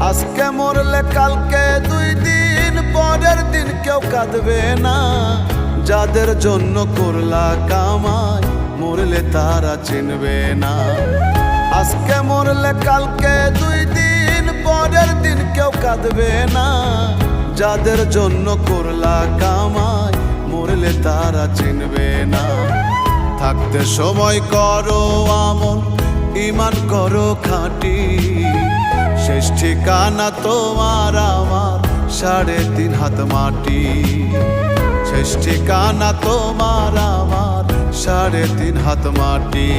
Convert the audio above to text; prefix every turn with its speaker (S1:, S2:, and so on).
S1: আজকে মরলে কালকে 2 দিন পরের দিন কেউ কাঁদবে না। যাদের জন্য করলা কামাই মরলে তারা চিনবে না। আজকে মরলে কালকে 2 দিন পরের দিন কেউ কাঁদবে না। যাদের জন্য করলা কামাই মরলে তারা চিনবে না। থাকতে সময় করো আমল, ঈমান করো খাঁটি। শেষ ঠিকানা তোমার আমার 3.5 হাত মাটি। শেষ ঠিকানা তোমার আমার 3.5 হাত মাটি।